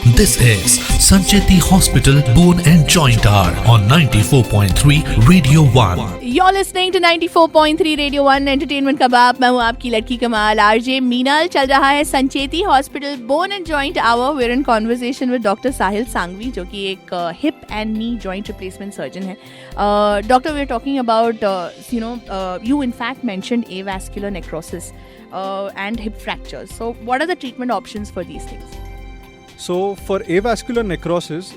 This is Sancheti Hospital Bone and Joint Hour on 94.3 Radio 1. You're listening to 94.3 Radio 1 Entertainment Kebab. मैं हूँ आपकी लड़की कमाल RJ Meenal. चल रहा है Sancheti hospital bone and joint hour. we're in conversation with doctor Sahil Sanghvi जो कि एक hip and knee joint replacement surgeon है. Doctor, we're talking about you in fact mentioned avascular necrosis and hip fractures. So what are the treatment options for these things? So for avascular necrosis,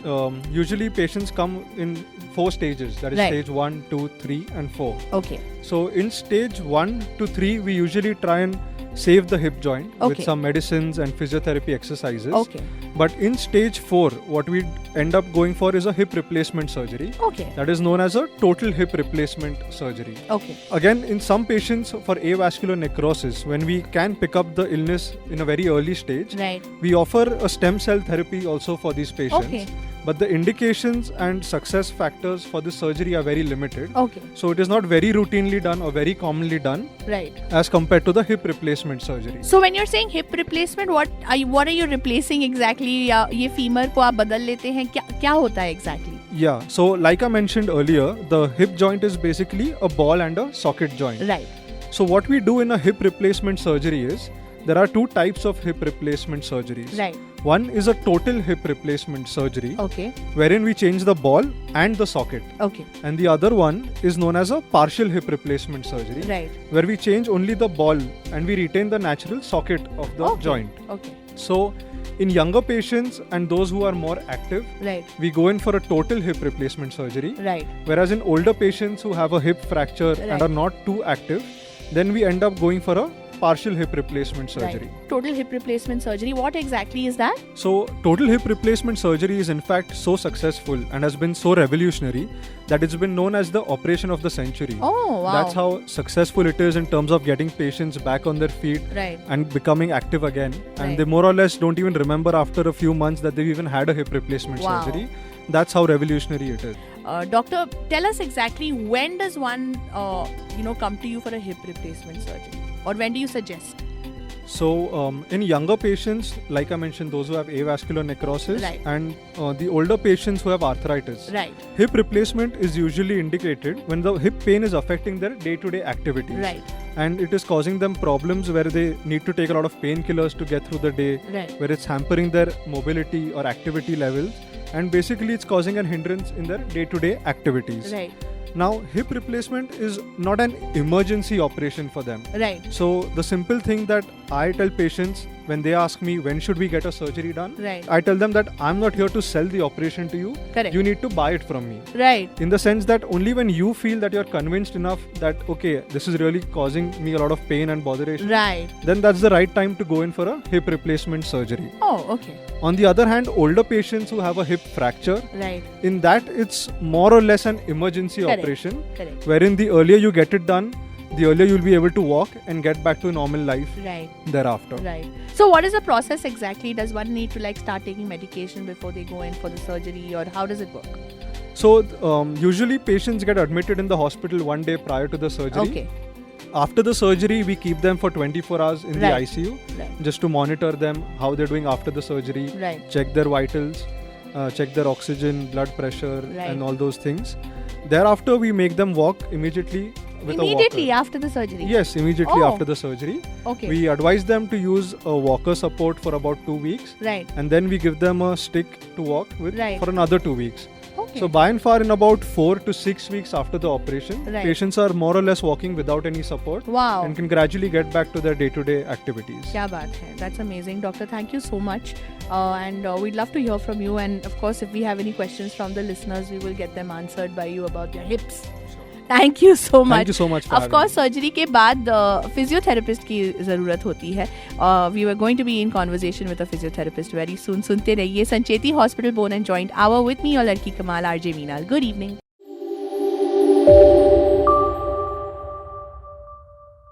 usually patients come in 4 stages. That is Right. stage 1, 2, 3 and 4. Okay. So in stage 1 to 3, we usually try and save the hip joint with Okay. some medicines and physiotherapy exercises. Okay. But in stage 4, what we end up going for is a hip replacement surgery. Okay. That is known as a total hip replacement surgery. Okay. Again, in some patients for avascular necrosis, when we can pick up the illness in a very early stage, Right. we offer a stem cell therapy also for these patients. Okay. But the indications and success factors for this surgery are very limited. Okay. So it is not very routinely done or very commonly done Right. as compared to the hip replacement surgery. So when you're saying hip replacement, what are you replacing exactly? या ये femur को आप बदल लेते हैं, क्या होता है exactly? Yeah, so like I mentioned earlier, the hip joint is basically a ball and a socket joint. Right. So what we do in a hip replacement surgery is, there are 2 types of hip replacement surgeries. Right. One is a total hip replacement surgery, Okay. wherein we change the ball and the socket. Okay. And the other one is known as a partial hip replacement surgery, Right. where we change only the ball and we retain the natural socket of the Okay. joint. Okay. So in younger patients and those who are more active, Right. we go in for a total hip replacement surgery. Right. Whereas in older patients who have a hip fracture Right. and are not too active, then we end up going for a partial hip replacement surgery. Right. Total hip replacement surgery. What exactly is that? So total hip replacement surgery is in fact so successful and has been so revolutionary that it's been known as the operation of the century. Oh, wow. That's how successful it is in terms of getting patients back on their feet Right. and becoming active again. And Right. they more or less don't even remember after a few months that they've even had a hip replacement Wow. surgery. That's how revolutionary it is. Doctor, tell us exactly when does one, come to you for a hip replacement surgery? Or when do you suggest? So in younger patients, like I mentioned, those who have avascular necrosis, Right. and the older patients who have arthritis, Right. hip replacement is usually indicated when the hip pain is affecting their day-to-day activities. Right. And it is causing them problems where they need to take a lot of painkillers to get through the day, Right. where it's hampering their mobility or activity levels, and basically it's causing an hindrance in their day-to-day activities. Right. Now, hip replacement is not an emergency operation for them. Right. So the simple thing that I tell patients when they ask me when should we get a surgery done, Right. I tell them that I'm not here to sell the operation to you. Correct. You need to buy it from me. Right. In the sense that only when you feel that you're convinced enough that okay, this is really causing me a lot of pain and botheration, Right. then that's the right time to go in for a hip replacement surgery. Oh, okay. On the other hand, older patients who have a hip fracture, Right. in that it's more or less an emergency Correct. operation, Correct. wherein the earlier you get it done, the earlier you'll be able to walk and get back to normal life Right. thereafter. Right. So what is the process exactly? Does one need to start taking medication before they go in for the surgery, or how does it work? So usually patients get admitted in the hospital one day prior to the surgery. Okay. After the surgery, we keep them for 24 hours in the Right. ICU Right. just to monitor them, how they're doing after the surgery, Right. check their vitals, check their oxygen, blood pressure, Right. and all those things. Thereafter, we make them walk immediately with Immediately a walker. after the surgery? Yes, immediately Oh. after the surgery. Okay. We advise them to use a walker support for about 2 weeks, Right. and then we give them a stick to walk with Right. for another 2 weeks. Okay. So by and far, in about 4 to 6 weeks after the operation, Right. patients are more or less walking without any support Wow. and can gradually get back to their day-to-day activities. क्या बात है. That's amazing, doctor. Thank you so much. And we'd love to hear from you. And of course, if we have any questions from the listeners, we will get them answered by you about their hips. Thank you so much. Thank you so much for Of having course, me. Surgery के बाद physiotherapist की ज़रूरत होती है. We were going to be in conversation with a physiotherapist very soon. सुनते रहिए Sancheti hospital bone and joint hour with me, your लड़की कमाल आरजे मीनाल. Good evening.